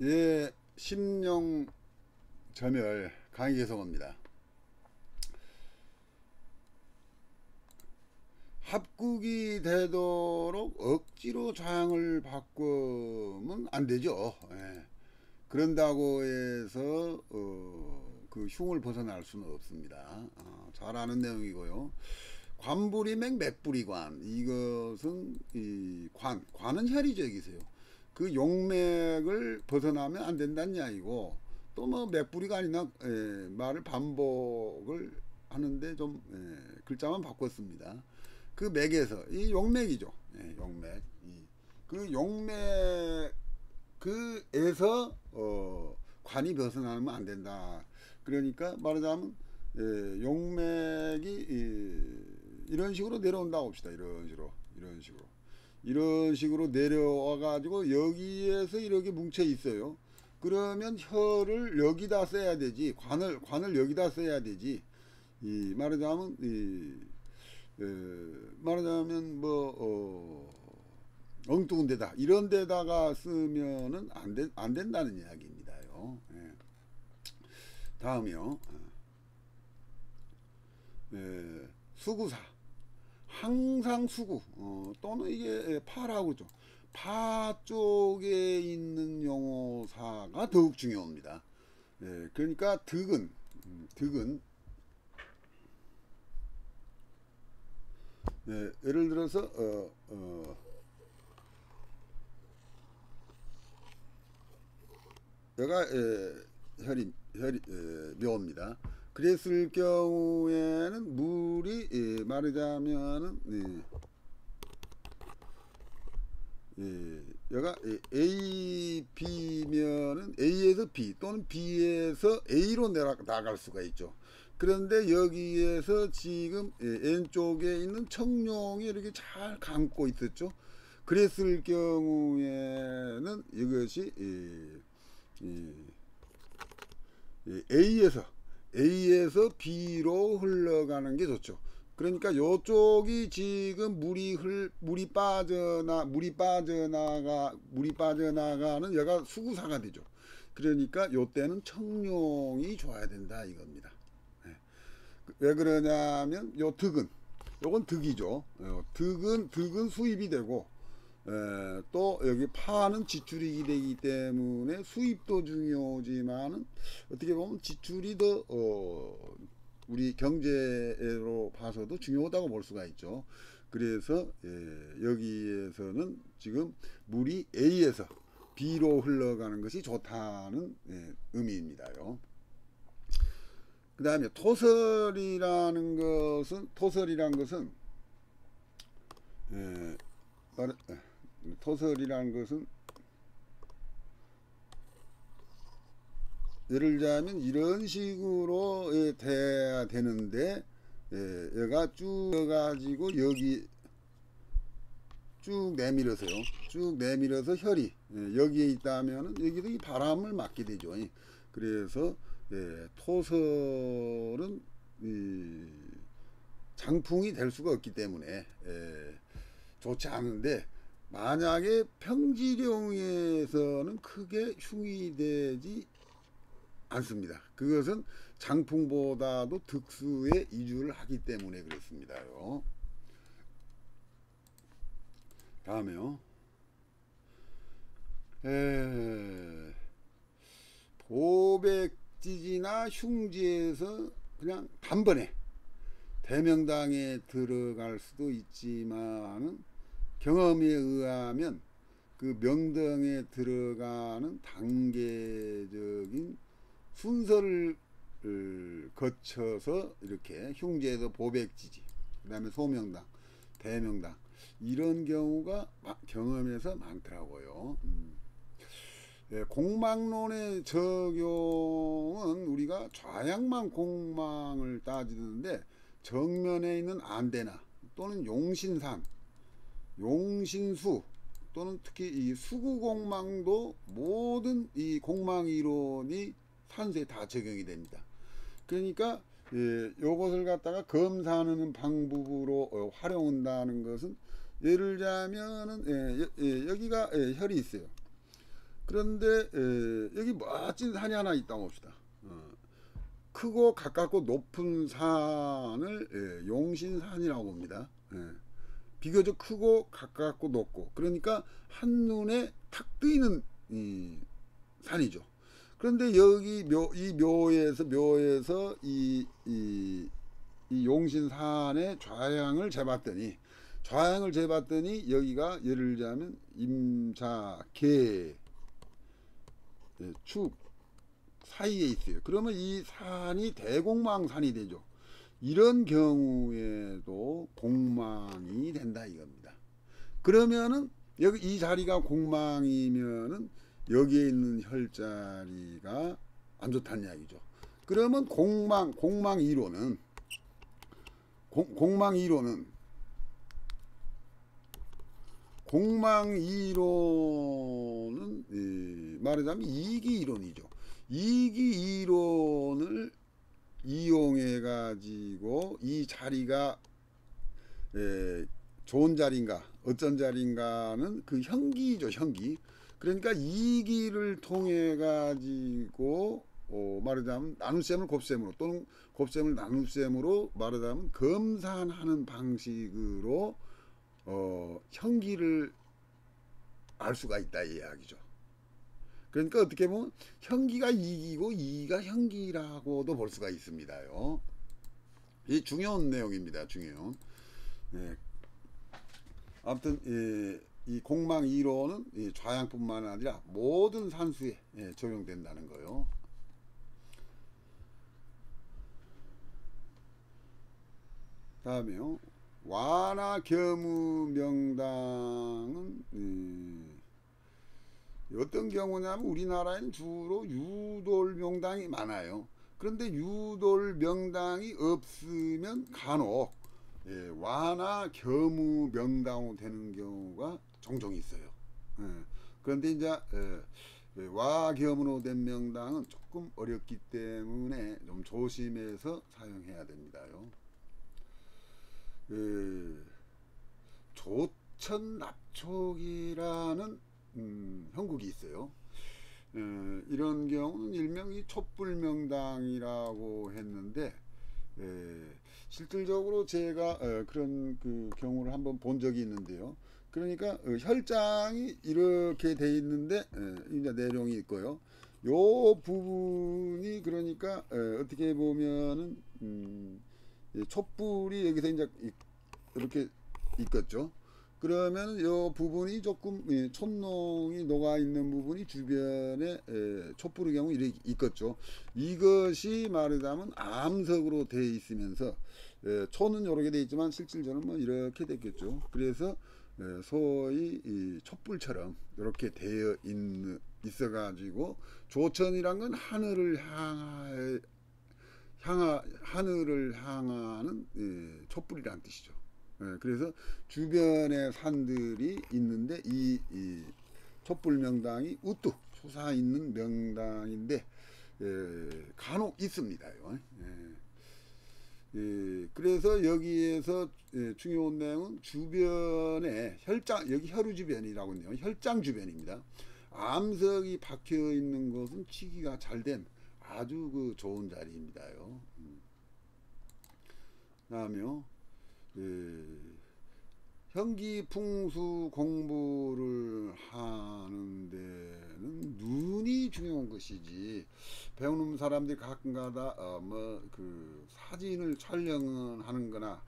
예, 심령 점열 강의개성어입니다. 합국이 되도록 억지로 좌양을 바꾸면 안 되죠. 예. 그런다고 해서 그 흉을 벗어날 수는 없습니다. 잘 아는 내용이고요. 관부리맥 맥부리관, 이것은 이 관은 혈이죠. 여기서요. 그 용맥을 벗어나면 안 된다는 이야기고, 또 뭐 맥부리관이나 말을 반복을 하는데 좀 글자만 바꿨습니다. 그 맥에서 이 용맥이죠. 용맥. 그 용맥 그에서 관이 벗어나면 안 된다. 그러니까 말하자면 용맥이 이런 식으로 내려온다고 봅시다. 이런 식으로 내려와 가지고 여기에서 이렇게 뭉쳐 있어요. 그러면 혀를 여기다 써야 되지, 관을 여기다 써야 되지. 말하자면 말하자면 엉뚱한 데다, 이런 데다가 쓰면은 안 된다는 이야기입니다요. 예. 다음이요. 수구사. 항상 수구, 또는 이게 파라고 죠. 파 쪽에 있는 용어사가 더욱 중요합니다. 그러니까 득은 예를 들어서 여가 혈이 묘입니다. 그랬을 경우에는 물이 말하자면은 여가 A, B면은 A에서 B 또는 B에서 A로 나갈 수가 있죠. 그런데 여기에서 지금 N쪽에 있는 청룡이 이렇게 잘 감고 있었죠. 그랬을 경우에는 이것이 A에서 B로 흘러가는 게 좋죠. 그러니까 요쪽이 지금 물이 빠져나가는 여가 수구사가 되죠. 그러니까 요때는 청룡이 좋아야 된다 이겁니다. 왜 그러냐면 요건 득이죠. 득은 수입이 되고, 또 여기 파는 지출이 되기 때문에 수입도 중요하지만은 어떻게 보면 지출이 더 우리 경제로 봐서도 중요하다고 볼 수가 있죠. 그래서 여기에서는 지금 물이 A에서 B로 흘러가는 것이 좋다는 의미입니다요. 그 다음에 토설이라는 것은 예를 들자면 이런 식으로 돼야 되는데, 얘가 쭉 가지고 여기 쭉 내밀어서요. 쭉 내밀어서 혈이 여기에 있다면은 여기도 이 바람을 맞게 되죠. 그래서 토설은 장풍이 될 수가 없기 때문에 좋지 않은데, 만약에 평지령에서는 크게 흉이 되지 않습니다. 그것은 장풍보다도 득수에 이주를 하기 때문에 그렇습니다요. 다음에요. 보백지지나 흉지에서 그냥 단번에 대명당에 들어갈 수도 있지만은, 경험에 의하면 그 명당에 들어가는 단계적인 순서를 거쳐서 이렇게 흉지에서 보백지지, 그 다음에 소명당, 대명당, 이런 경우가 경험에서 많더라고요. 공망론의 적용은 우리가 좌양만 공망을 따지는데, 정면에 있는 안대나 또는 용신산, 용신수 또는 특히 이 수구공망도 모든 이 공망 이론이 산수에 다 적용이 됩니다. 그러니까 요것을 갖다가 검사하는 방법으로 활용한다는 것은, 예를 들자면은 여기가 혈이 있어요. 그런데 여기 멋진 산이 하나 있다고 봅시다. 크고 가깝고 높은 산을 용신산이라고 봅니다. 비교적 크고 가깝고 높고, 그러니까 한눈에 탁 뜨이는 산이죠. 그런데 여기 이 묘에서 이 용신산의 좌향을 재봤더니 여기가 예를 들자면 임자계 축 사이에 있어요. 그러면 이 산이 대공망산이 되죠. 이런 경우에도 공망이 된다 이겁니다. 그러면은 여기 이 자리가 공망이면은 여기에 있는 혈자리가 안 좋다는 이야기죠. 그러면 공망 이론은 말하자면 이기 이론이죠. 이기 이론을 이용해 가지고 이 자리가 좋은 자리인가 어쩐 자리인가는 그 현기죠. 현기. 그러니까 이기를 통해 가지고 말하자면 나눗셈을 곱셈으로 또는 곱셈을 나눗셈으로 말하자면 검산하는 방식으로 현기를 알 수가 있다 이 이야기죠. 그러니까 어떻게 보면 현기가 이기고 이기가 현기라고도 볼 수가 있습니다요. 이 중요한 내용입니다. 중요한. 아무튼 이 공망 이론은 이 좌향뿐만 아니라 모든 산수에 적용된다는 거요. 다음에요. 와나 겸우 명당은 어떤 경우냐면 우리나라에는 주로 유돌 명당이 많아요. 그런데 유돌 명당이 없으면 간혹 와나 겸우 명당으로 되는 경우가 종종 있어요. 그런데 이제 와 겸으로 된 명당은 조금 어렵기 때문에 좀 조심해서 사용해야 됩니다요. 조천납촉이라는 형국이 있어요. 이런 경우는 일명이 촛불명당이라고 했는데 실질적으로 제가 그런 그 경우를 한번 본 적이 있는데요. 그러니까 혈장이 이렇게 돼 있는데 이제 내용이 있고요. 요 부분이 그러니까 어떻게 보면은 촛불이 여기서 이제 이렇게 있겠죠. 그러면 이 부분이 조금 촛농이 녹아 있는 부분이 주변에 촛불의 경우 이렇게 있겠죠. 이것이 말하자면 암석으로 되어 있으면서 촛은 이렇게 되어 있지만 실질적으로 뭐 이렇게 됐겠죠. 그래서 소위 이 촛불처럼 이렇게 되어 있어 가지고 조천이란 건 하늘을 향하는 촛불이란 뜻이죠. 그래서 주변에 산들이 있는데 이 촛불 명당이 우뚝 솟아 있는 명당인데 간혹 있습니다요. 그래서 여기에서 중요한 내용은 주변에 혈장, 여기 혈우 주변이라고 했네요. 혈장 주변입니다. 암석이 박혀 있는 것은 치기가 잘 된 아주 그 좋은 자리입니다요. 다음에요. 현기풍수 공부를 하는 데는 눈이 중요한 것이지, 배우는 사람들이 가끔가다 뭐 그 사진을 촬영하는 거나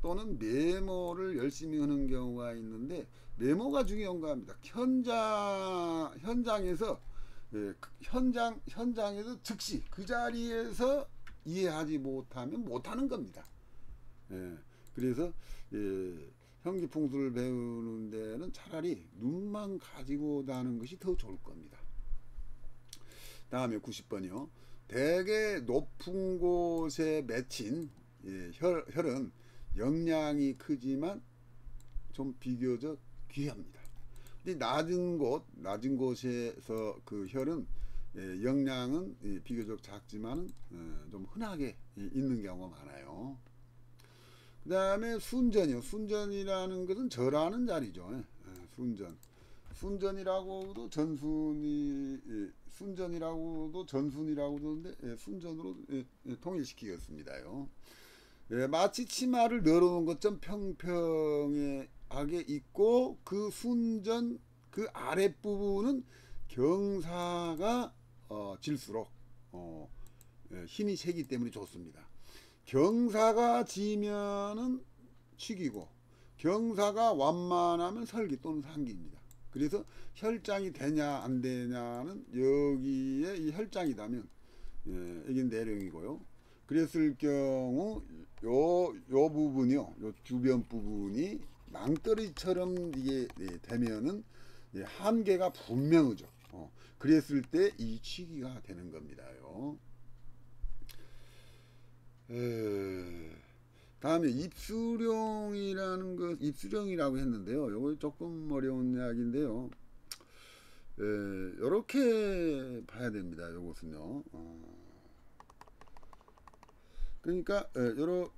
또는 메모를 열심히 하는 경우가 있는데 메모가 중요한 겁니다. 현장에서 현장에서 즉시 그 자리에서 이해하지 못하면 못하는 겁니다. 그래서 현기풍수를 배우는 데는 차라리 눈만 가지고 다는 것이 더 좋을 겁니다. 다음에 90번이요. 대개 높은 곳에 맺힌 혈은 영양이 크지만 좀 비교적 귀합니다. 근데 낮은 곳에서 그 혈은 영양은 비교적 작지만 좀 흔하게 있는 경우가 많아요. 그 다음에 순전이요. 순전이라는 것은 절하는 자리죠. 순전. 순전이라고도 전순이 순전이라고도 전순이라고도 하는데 순전으로 통일시키겠습니다요. 마치 치마를 널어놓은 것처럼 평평하게 있고 그 순전 그 아랫부분은 경사가 질수록 힘이 세기 때문에 좋습니다. 경사가 지면은 축이고 경사가 완만하면 설기 또는 상기입니다. 그래서 혈장이 되냐 안 되냐는 여기에 이 혈장이다면 이게 내령이고요. 그랬을 경우 요 부분이요, 요 주변 부분이 낭떠러지처럼 이게 되면은 한계가 분명하죠. 그랬을 때 이 취기가 되는 겁니다요. 다음에 입수령이라는 것, 입수령이라고 했는데요. 이거 조금 어려운 이야기인데요. 이렇게 봐야 됩니다. 이것은요. 그러니까 여러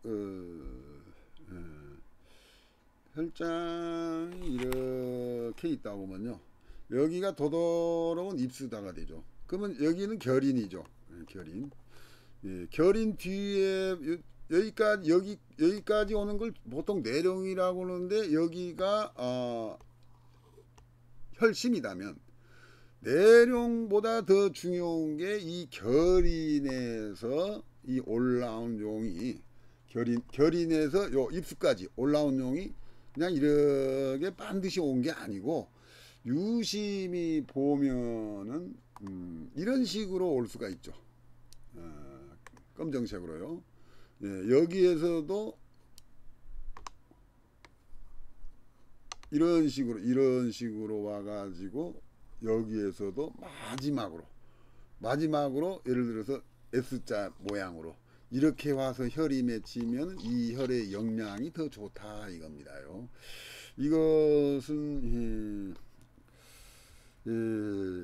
혈장이 이렇게 있다고 하면요. 여기가 도도로운 입수다가 되죠. 그러면 여기는 결인이죠. 결인. 결인 뒤에 여기까지 오는 걸 보통 내령이라고 하는데 여기가 혈심이라면 내령보다 더 중요한 게 이 결인에서 이 올라온 용이 결인에서 요 입수까지 올라온 용이 그냥 이렇게 반드시 온 게 아니고 유심히 보면은 이런 식으로 올 수가 있죠. 검정색으로요. 여기에서도 이런 식으로 와가지고 여기에서도 마지막으로 예를 들어서 S자 모양으로 이렇게 와서 혈이 맺히면 이 혈의 영양이 더 좋다 이겁니다요. 이것은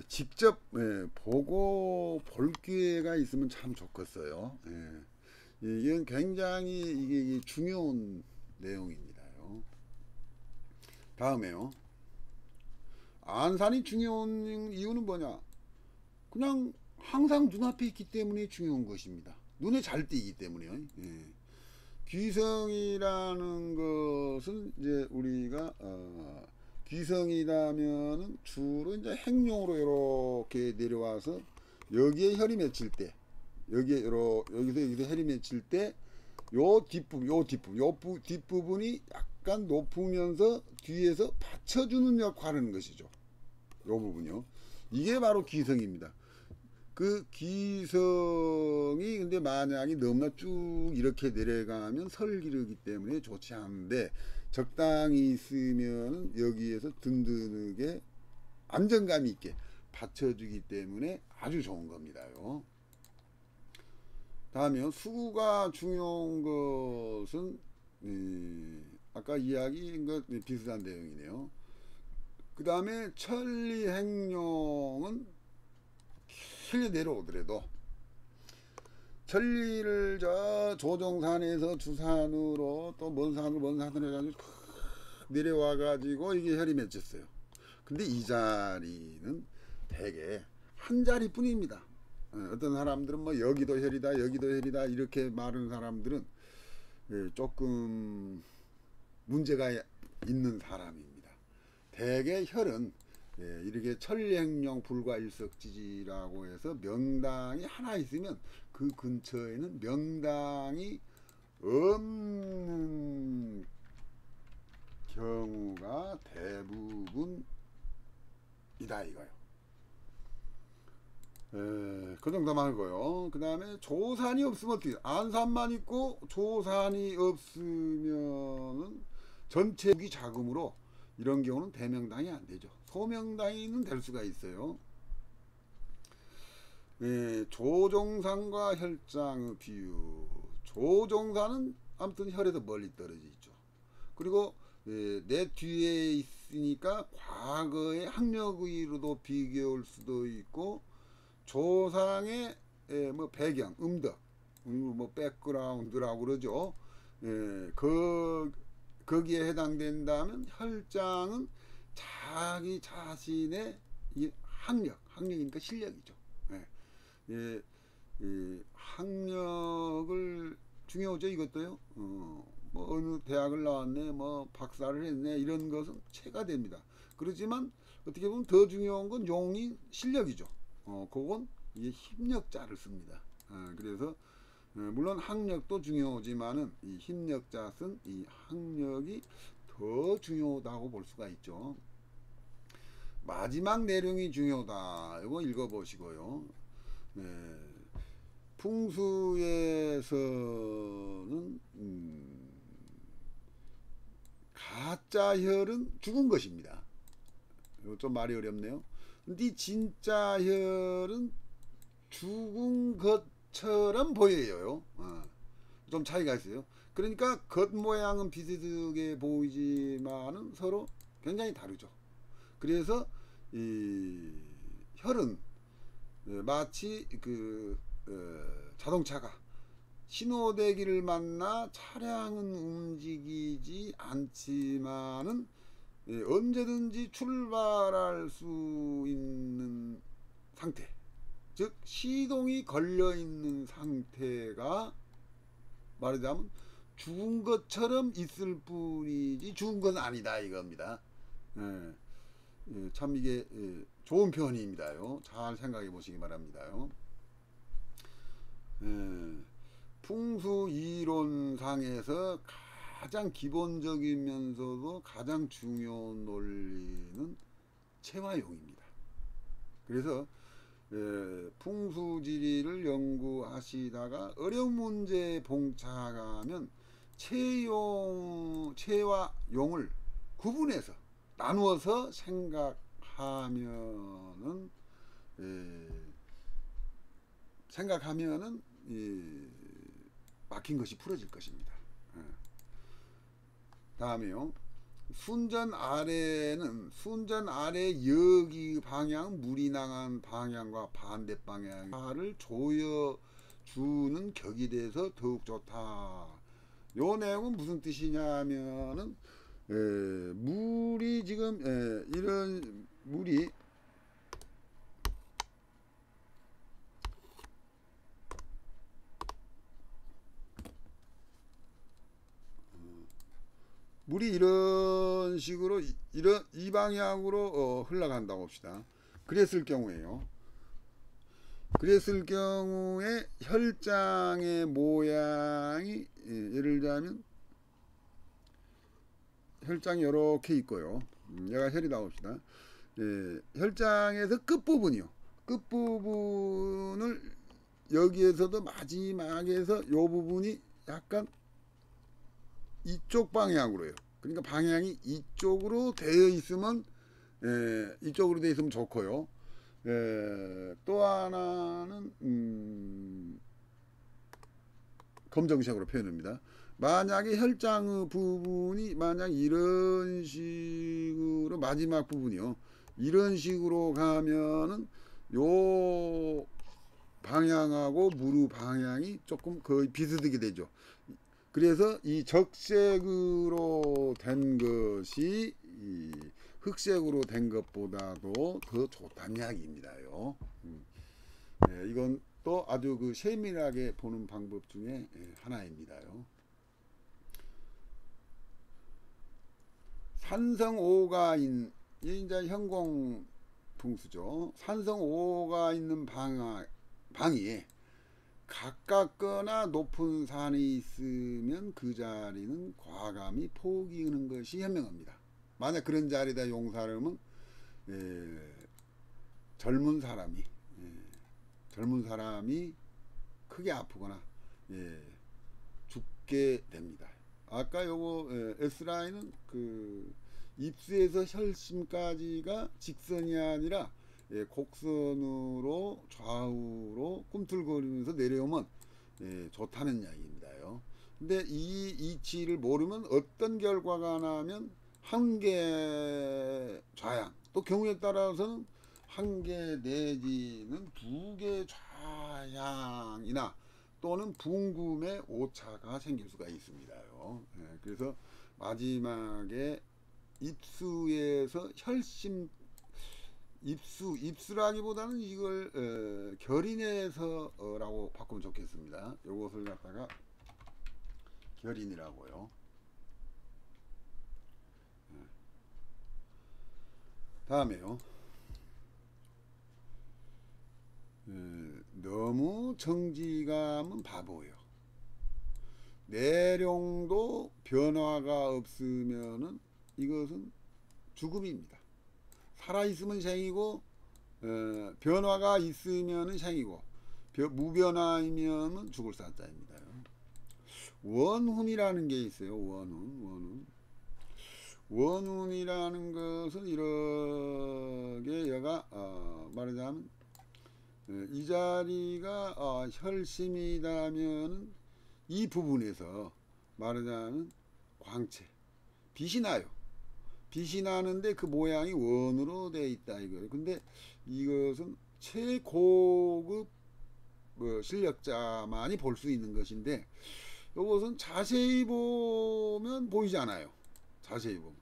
직접 보고 볼 기회가 있으면 참 좋겠어요. 이건 굉장히 이게 중요한 내용입니다요. 다음에요. 안산이 중요한 이유는 뭐냐? 그냥 항상 눈앞에 있기 때문에 중요한 것입니다. 눈에 잘 띄기 때문에요. 귀성이라는 것은 이제 우리가 귀성이라면은 주로 이제 행룡으로 이렇게 내려와서 여기에 혈이 맺힐 때, 여기서 혈이 맺힐 때, 요 뒷부분이 약간 높으면서 뒤에서 받쳐주는 역할을 하는 것이죠. 요 부분이요. 이게 바로 귀성입니다. 그 귀성이 근데 만약에 너무나 쭉 이렇게 내려가면 설기르기 때문에 좋지 않은데 적당히 있으면 여기에서 든든하게 안정감 있게 받쳐주기 때문에 아주 좋은 겁니다요. 다음에 수구가 중요한 것은 아까 이야기인 것 비슷한 내용이네요. 그 다음에 천리행룡은 길게 내려오더라도 천리를 저 조정산에서 주산으로 또 먼 산으로 해가지고 내려와 가지고 이게 혈이 맺혔어요. 근데 이 자리는 대개 한 자리뿐입니다. 어떤 사람들은 뭐 여기도 혈이다 이렇게 말하는 사람들은 조금 문제가 있는 사람입니다. 대개 혈은 이렇게 천리행룡 불과일석지지라고 해서 명당이 하나 있으면 그 근처에는 명당이 없는 경우가 대부분이다 이거요. 그 정도만 하고요. 그 다음에 조산이 없으면 어떻게 안산만 있고 조산이 없으면은 전체 무기 자금으로 이런 경우는 대명당이 안 되죠. 소명당이는 될 수가 있어요. 조종산과 혈장의 비유. 조종산은 아무튼 혈에서 멀리 떨어져 있죠. 그리고 내 뒤에 있으니까 과거의 학력의로도 비교할 수도 있고 조상의 뭐 배경, 음덕, 뭐 백그라운드라고 그러죠. 거기에 해당된다면 혈장은 자기 자신의 이 학력이니까 실력이죠. 예, 예, 이 학력을 중요하죠. 이것도요. 뭐 어느 대학을 나왔네, 뭐 박사를 했네, 이런 것은 체가 됩니다. 그렇지만 어떻게 보면 더 중요한 건 용인 실력이죠. 그건 이 힘력자를 씁니다. 그래서 물론 학력도 중요하지만은 이 힘력자 쓴 이 학력이 더 중요하다고 볼 수가 있죠. 마지막 내용이 중요하다. 이거 읽어보시고요. 네. 풍수에서는 가짜 혈은 죽은 것입니다. 이거 좀 말이 어렵네요. 근데 진짜 혈은 죽은 것처럼 보여요. 좀 차이가 있어요. 그러니까 겉모양은 비슷하게 보이지만은 서로 굉장히 다르죠. 그래서 이 혈은 마치 그 자동차가 신호대기를 만나 차량은 움직이지 않지만은 언제든지 출발할 수 있는 상태, 즉 시동이 걸려 있는 상태가 말하자면 죽은 것처럼 있을 뿐이지 죽은 건 아니다 이겁니다. 참 이게 좋은 표현입니다요. 잘 생각해 보시기 바랍니다요. 풍수 이론상에서 가장 기본적이면서도 가장 중요한 논리는 체화용입니다. 그래서 풍수지리를 연구하시다가 어려운 문제에 봉착하면 체와 용을 구분해서 나누어서 생각하면은 막힌 것이 풀어질 것입니다. 다음에요. 순전 아래는 순전 아래 여기 방향, 물이 나간 방향과 반대 방향을 조여주는 격이 돼서 더욱 좋다. 요 내용은 무슨 뜻이냐면은 물이 지금 이런 물이 이런 식으로 이 방향으로 흘러간다고 봅시다. 그랬을 경우에요. 그랬을 경우에 혈장의 모양이 예를 들자면 혈장이 이렇게 있고요. 얘가 혈이라고 봅시다. 혈장에서 끝부분이요. 끝부분을 여기에서도 마지막에서 요 부분이 약간 이쪽 방향으로요. 그러니까 방향이 이쪽으로 되어 있으면 이쪽으로 되어 있으면 좋고요. 또 하나는 검정색으로 표현합니다. 만약에 혈장의 부분이 만약 이런 식으로 마지막 부분이요. 이런 식으로 가면은 요 방향하고 무릎 방향이 조금 거의 비슷하게 되죠. 그래서 이 적색으로 된 것이 이 흑색으로 된 것보다도 더 좋다는 이야기입니다요. 이건 또 아주 그 세밀하게 보는 방법 중에 하나입니다요. 산성5가 이제 현공 풍수죠. 산성5가 있는 방이 가깝거나 높은 산이 있으면 그 자리는 과감히 포기하는 것이 현명합니다. 만약 그런 자리다 용사람은 젊은 사람이 크게 아프거나 죽게 됩니다. 아까 요거 S라인은 그 입수에서 혈심까지가 직선이 아니라 곡선으로 좌우로 꿈틀거리면서 내려오면 좋다는 이야기입니다요. 근데 이 이치를 모르면 어떤 결과가 나면 한 개 좌양, 또 경우에 따라서는 한 개 내지는 두 개 좌양이나 또는 붕금의 오차가 생길 수가 있습니다요. 그래서 마지막에 입수에서 혈심 입수라기보다는 이걸 결인해서라고 바꾸면 좋겠습니다. 요것을 갖다가 결인이라고요. 다음에요. 너무 정지감은 바보예요. 내룡도 변화가 없으면은 이것은 죽음입니다. 살아있으면 생이고 변화가 있으면은 생이고 무변화이면은 죽을 사자입니다. 원훈이라는 게 있어요. 원훈이라는 것은 이렇게 얘가 말하자면 이 자리가 혈심이라면 이 부분에서 말하자면 광채 빛이 나요. 빛이 나는데 그 모양이 원으로 되어 있다 이거예요. 근데 이것은 최고급 실력자만이 볼 수 있는 것인데 이것은 자세히 보면 보이지 않아요. 자세히 보면.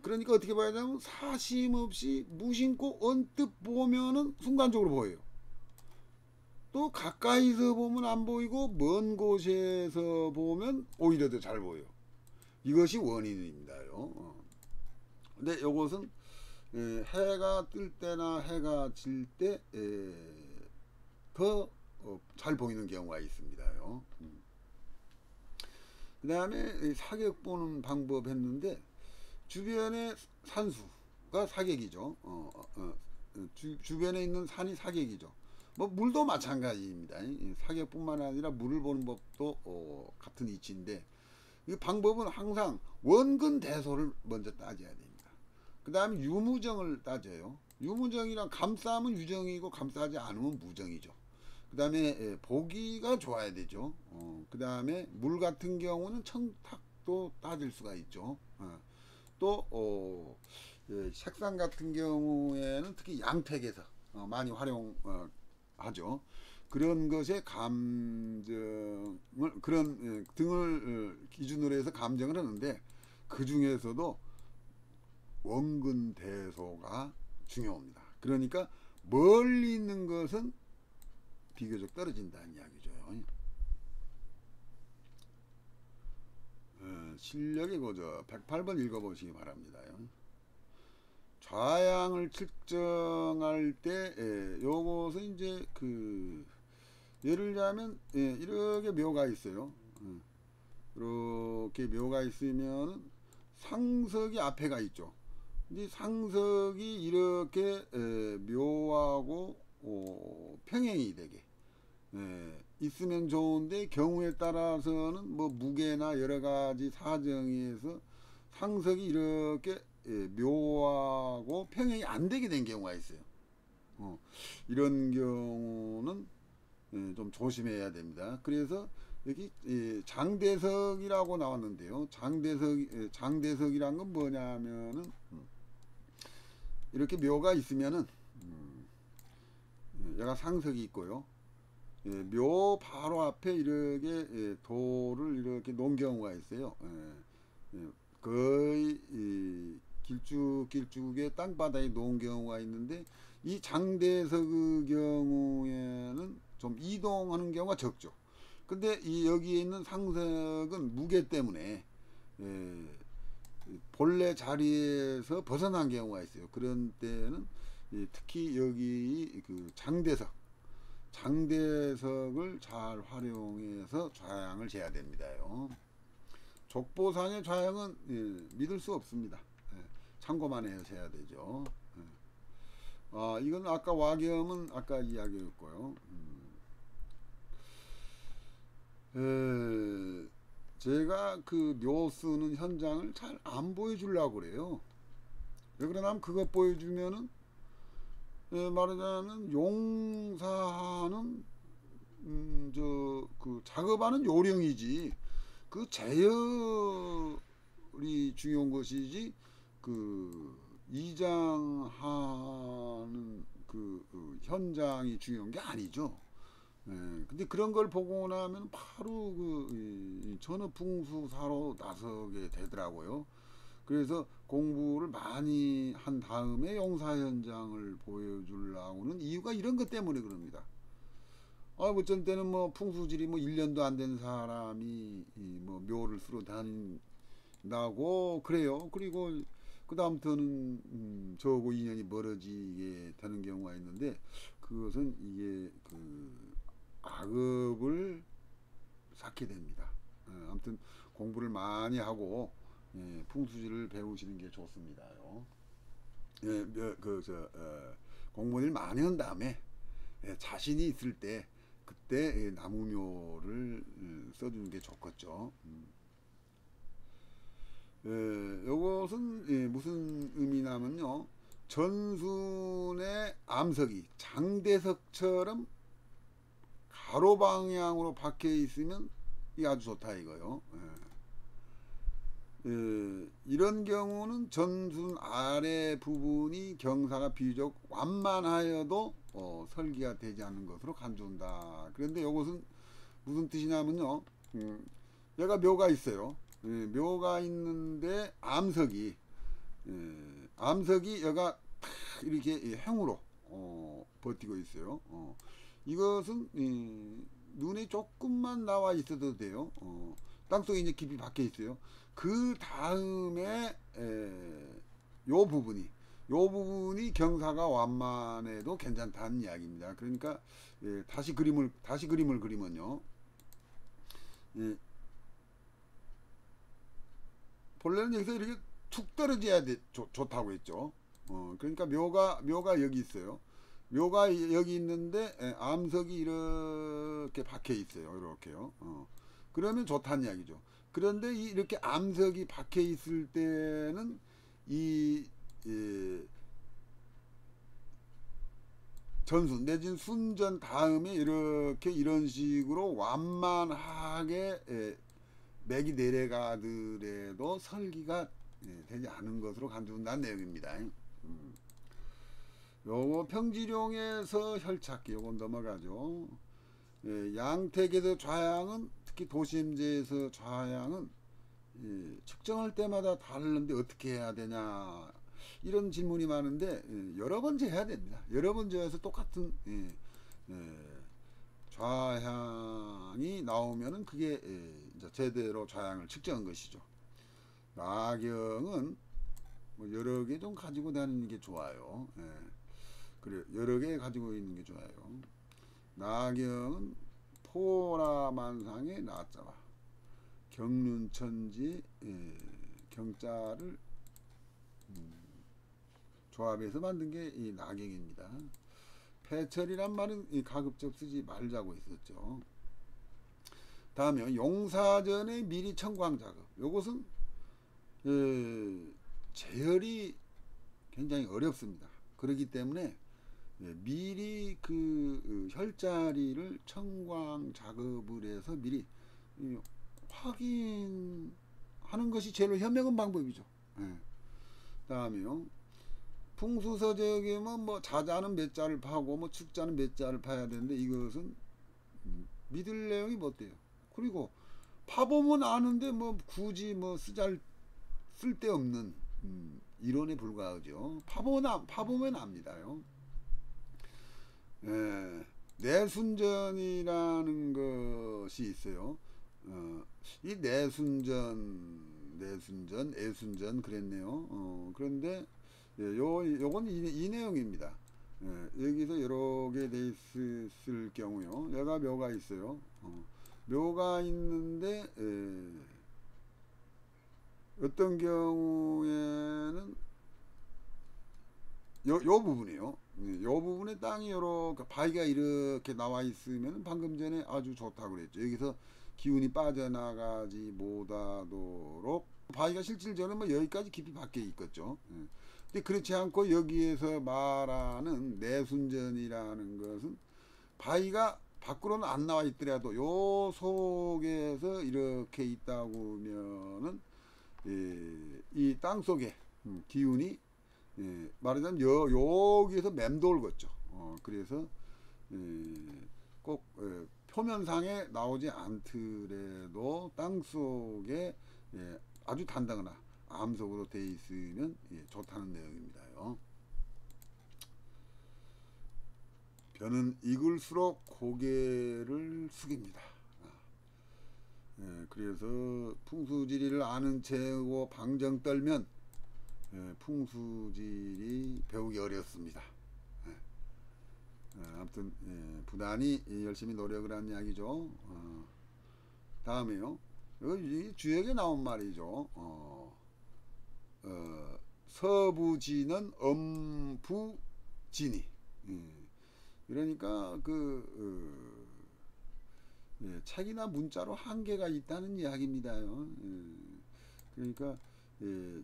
그러니까 어떻게 봐야 되냐면 사심 없이 무심코 언뜻 보면은 순간적으로 보여요. 또 가까이서 보면 안 보이고 먼 곳에서 보면 오히려 더 잘 보여요. 이것이 원인입니다요. 근데 이것은 해가 뜰 때나 해가 질 때 더 잘 보이는 경우가 있습니다요. 그 다음에 사격 보는 방법 했는데 주변에 산수가 사격이죠. 주변에 있는 산이 사격이죠. 뭐 물도 마찬가지입니다. 사격뿐만 아니라 물을 보는 법도 같은 이치인데 이 방법은 항상 원근 대소를 먼저 따져야 됩니다. 그 다음에 유무정을 따져요. 유무정이란 감싸면 유정이고 감싸지 않으면 무정이죠. 그 다음에 보기가 좋아야 되죠. 그 다음에 물 같은 경우는 청탁도 따질 수가 있죠. 또 색상 같은 경우에는 특히 양택에서 많이 활용하죠. 그런 것에 감정을 그런 등을 기준으로 해서 감정을 하는데 그 중에서도 원근 대소가 중요합니다. 그러니까 멀리 있는 것은 비교적 떨어진다는 이야기죠. 실력의 고저 108번 읽어보시기 바랍니다. 좌양을 측정할 때 요것은 이제 예를 들자면 이렇게 묘가 있어요. 이렇게 묘가 있으면 상석이 앞에가 있죠. 근데 상석이 이렇게 묘하고 평행이 되게 있으면 좋은데 경우에 따라서는 뭐 무게나 여러 가지 사정에서 상석이 이렇게 묘하고 평행이 안 되게 된 경우가 있어요. 이런 경우는 좀 조심해야 됩니다. 그래서 여기 장대석이라고 나왔는데요. 장대석이란 건 뭐냐면은 이렇게 묘가 있으면은 얘가 상석이 있고요. 묘 바로 앞에 이렇게 돌을 이렇게 놓은 경우가 있어요. 거의 길쭉길쭉의 땅바닥에 놓은 경우가 있는데 이 장대석의 경우에는 좀 이동하는 경우가 적죠. 근데 여기에 있는 상석은 무게 때문에 본래 자리에서 벗어난 경우가 있어요. 그런 때는 특히 여기 장대석을 잘 활용해서 좌양을 재야 됩니다요. 족보상의 좌양은 믿을 수 없습니다. 참고만 해서 해야 되죠. 이건 아까 와겸은 아까 이야기했고요. 제가 묘 쓰는 현장을 잘 안 보여주려고 그래요. 왜 그러냐면 그것 보여주면은 말하자면 용사하는 작업하는 요령이지 제열이 중요한 것이지 이장하는 현장이 중요한 게 아니죠. 근데 그런 걸 보고 나면 바로 전업풍수사로 나서게 되더라고요. 그래서 공부를 많이 한 다음에 용사 현장을 보여주려고는 이유가 이런 것 때문에 그럽니다. 어쩐 때는 뭐 풍수질이 뭐 1년도 안 된 사람이 뭐 묘를 쓰러 다닌다고 그래요. 그리고 그 다음부터는 저하고 인연이 멀어지게 되는 경우가 있는데, 그것은 이게 그 악업을 쌓게 됩니다. 아무튼 공부를 많이 하고 풍수지를 배우시는 게 좋습니다요. 공부를 많이 한 다음에 자신이 있을 때 그때 나무묘를 써주는 게 좋겠죠. 요것은 무슨 의미냐면요, 전순의 암석이 장대석처럼 가로 방향으로 박혀 있으면 이게 아주 좋다 이거요. 이런 경우는 전순 아래 부분이 경사가 비교적 완만하여도 설기가 되지 않는 것으로 간주한다. 그런데 이것은 무슨 뜻이냐면요, 얘가 묘가 있어요. 묘가 있는데 암석이 얘가 탁 이렇게 행으로 버티고 있어요. 이것은 눈에 조금만 나와 있어도 돼요. 땅속에 이제 깊이 박혀 있어요. 그 다음에 요 부분이 경사가 완만해도 괜찮다는 이야기입니다. 그러니까 다시 그림을 그리면요, 본래는 여기서 이렇게 툭 떨어져야 좋다고 했죠. 그러니까 묘가 여기 있어요. 묘가 여기 있는데 암석이 이렇게 박혀 있어요. 이렇게요. 그러면 좋다는 이야기죠. 그런데 이렇게 암석이 박혀 있을 때는 전순 내진 순전 다음에 이런 식으로 완만하게 맥이 내려가더라도 설기가 되지 않은 것으로 간주한다는 내용입니다. 요거 평지룡에서 혈찾기 요건 넘어가죠. 양택에서 좌양은, 특히 도심제에서 좌양은 측정할 때마다 다른데 어떻게 해야 되냐, 이런 질문이 많은데 여러 번 재야 됩니다. 여러 번 재서 똑같은 좌향이 나오면은 그게 이제 제대로 좌향을 측정한 것이죠. 나경은 뭐 여러 개 좀 가지고 다니는 게 좋아요. 그래, 여러 개 가지고 있는 게 좋아요. 나경은 포라만상의 나자와 경륜천지 경자를 조합해서 만든 게 이 나경입니다. 폐철이란 말은 가급적 쓰지 말자고 했었죠. 다음에 용사전의 미리 청광 작업. 요것은 제혈이 굉장히 어렵습니다. 그렇기 때문에 미리 그 혈자리를 청광 작업을 해서 미리 확인하는 것이 제일 현명한 방법이죠. 다음에요, 풍수서적이면 뭐 자자는 몇 자를 파고 뭐 축자는 몇 자를 파야 되는데, 이것은 믿을 내용이 뭐 어때요? 그리고 파보면 아는데 뭐 굳이 뭐 쓸데없는 이론에 불과하죠. 파보면 압니다요. 내순전이라는 것이 있어요. 이 내순전, 애순전 그랬네요. 그런데 요건 이 내용입니다. 여기서 여러 개 돼 있을 경우요, 얘가 묘가 있어요. 묘가 있는데 어떤 경우에는 요 부분이요. 요 부분에 땅이 이렇게 바위가 이렇게 나와 있으면 방금 전에 아주 좋다고 그랬죠. 여기서 기운이 빠져나가지 못하도록 바위가 실질적으로 뭐 여기까지 깊이 박혀 있겠죠. 근데 그렇지 않고 여기에서 말하는 내순전이라는 것은 바위가 밖으로는 안 나와 있더라도 요 속에서 이렇게 있다고 하면은 이 땅 속에 기운이 말하자면 여기에서 맴돌겠죠. 그래서 꼭 표면상에 나오지 않더라도 땅 속에 아주 단단하나 암석으로 돼 있으면 좋다는 내용입니다요. 벼는 익을수록 고개를 숙입니다. 그래서 풍수지리를 아는 채고 방정 떨면 풍수지리 배우기 어렵습니다. 아무튼 부단히 열심히 노력을 한 이야기죠. 다음에요. 이 주역에 나온 말이죠. 서부지는 엄부지니. 그러니까 책이나 문자로 한계가 있다는 이야기입니다요. 그러니까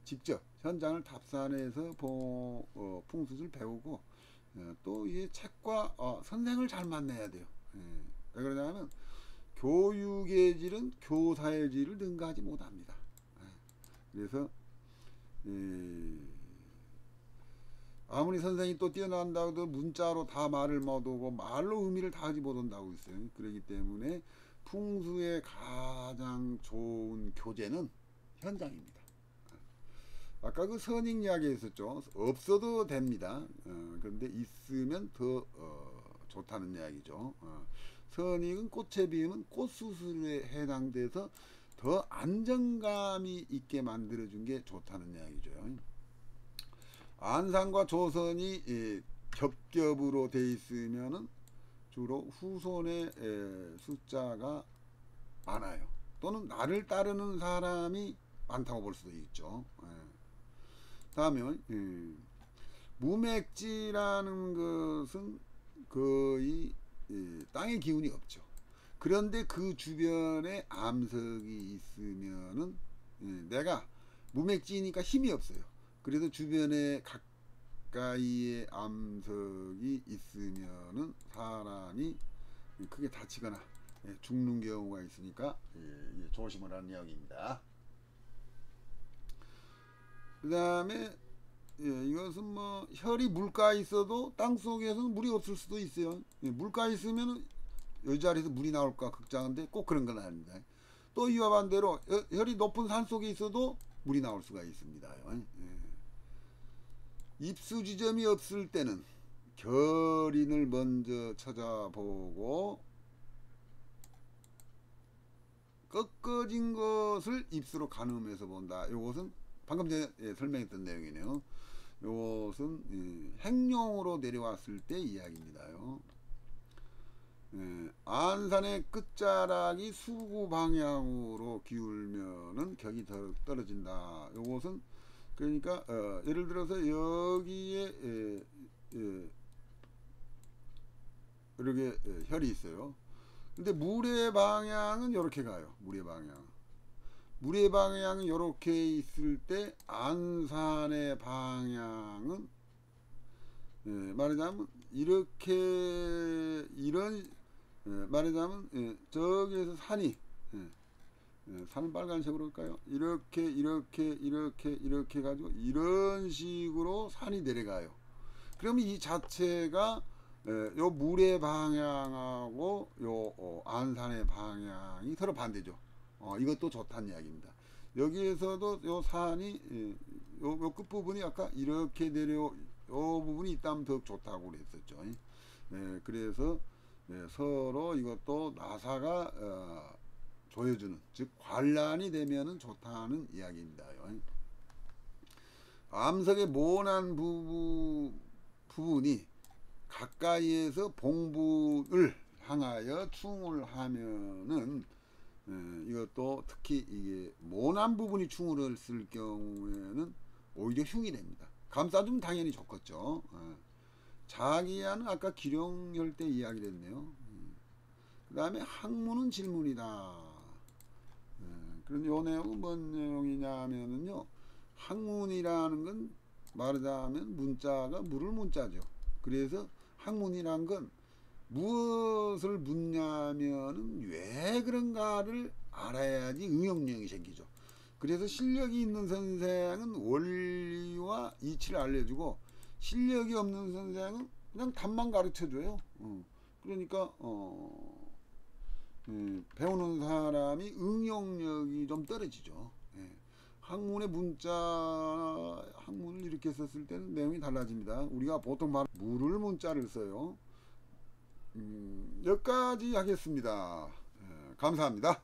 직접 현장을 답산해서 풍수를 배우고 또 이 책과 선생을 잘 만나야 돼요. 왜 그러냐면 교육의 질은 교사의 질을 능가하지 못합니다. 그래서 아무리 선생이 또 뛰어난다고 해도 문자로 다 말을 못하고 말로 의미를 다 하지 못한다고 있어요. 그렇기 때문에 풍수의 가장 좋은 교재는 현장입니다. 아까 그 선익 이야기 했었죠. 없어도 됩니다. 그런데 있으면 더 좋다는 이야기죠. 선익은 꽃에 비우면 꽃수술에 해당돼서 더 안정감이 있게 만들어준 게 좋다는 이야기죠. 안산과 조선이 겹겹으로 돼 있으면은 주로 후손의 숫자가 많아요. 또는 나를 따르는 사람이 많다고 볼 수도 있죠. 다음에 무맥지라는 것은 거의 땅의 기운이 없죠. 그런데 그 주변에 암석이 있으면은 내가 무맥지니까 힘이 없어요. 그래서 주변에 가까이에 암석이 있으면은 사람이 크게 다치거나 죽는 경우가 있으니까 조심을 하는 이야기입니다. 그 다음에 이것은 뭐 혈이 물가에 있어도 땅 속에서는 물이 없을 수도 있어요. 물가에 있으면 이 자리에서 물이 나올까 걱정하는데 꼭 그런 건 아닙니다. 또 이와 반대로 혈이 높은 산 속에 있어도 물이 나올 수가 있습니다. 입수 지점이 없을 때는 결인을 먼저 찾아보고 꺾어진 것을 입수로 가늠해서 본다. 이것은 방금 전에 설명했던 내용이네요. 이것은 행룡으로 내려왔을 때 이야기입니다요. 안산의 끝자락이 수구 방향으로 기울면은 격이 더 떨어진다. 이것은 그러니까 예를 들어서 여기에 이렇게 혈이 있어요. 근데 물의 방향은 이렇게 가요. 물의 방향은 이렇게 있을 때 안산의 방향은 말하자면 이렇게 말하자면 저기에서 산이 산은 빨간색으로 할까요? 이렇게 가지고 이런 식으로 산이 내려가요. 그러면 이 자체가 요 물의 방향하고 요 안산의 방향이 서로 반대죠. 이것도 좋다는 이야기입니다. 여기에서도 요 산이 요 끝부분이 아까 이렇게 요 부분이 있다면 더 좋다고 그랬었죠. 그래서 서로 이것도 나사가 조여주는, 즉 관란이 되면은 좋다는 이야기입니다요. 암석의 모난 부분이 가까이에서 봉분을 향하여 충을 하면은 이것도 특히 이게 모난 부분이 충을 했을 경우에는 오히려 흉이 됩니다. 감싸주면 당연히 좋겠죠. 자기야는 아까 기룡혈 때 이야기를 했네요. 그 다음에 학문은 질문이다. 그런 요 내용은 뭔 내용이냐 하면은요, 학문이라는 건 말하자면 문자가 물을 문자죠. 그래서 학문이란 건 무엇을 묻냐면은 왜 그런가를 알아야지 응용력이 생기죠. 그래서 실력이 있는 선생은 원리와 이치를 알려주고 실력이 없는 선생은 그냥 답만 가르쳐줘요. 그러니까 배우는 사람이 응용력이 좀 떨어지죠. 항문의 문자 항문을 이렇게 썼을 때는 내용이 달라집니다. 우리가 보통 물을 문자를 써요. 여기까지 하겠습니다. 감사합니다.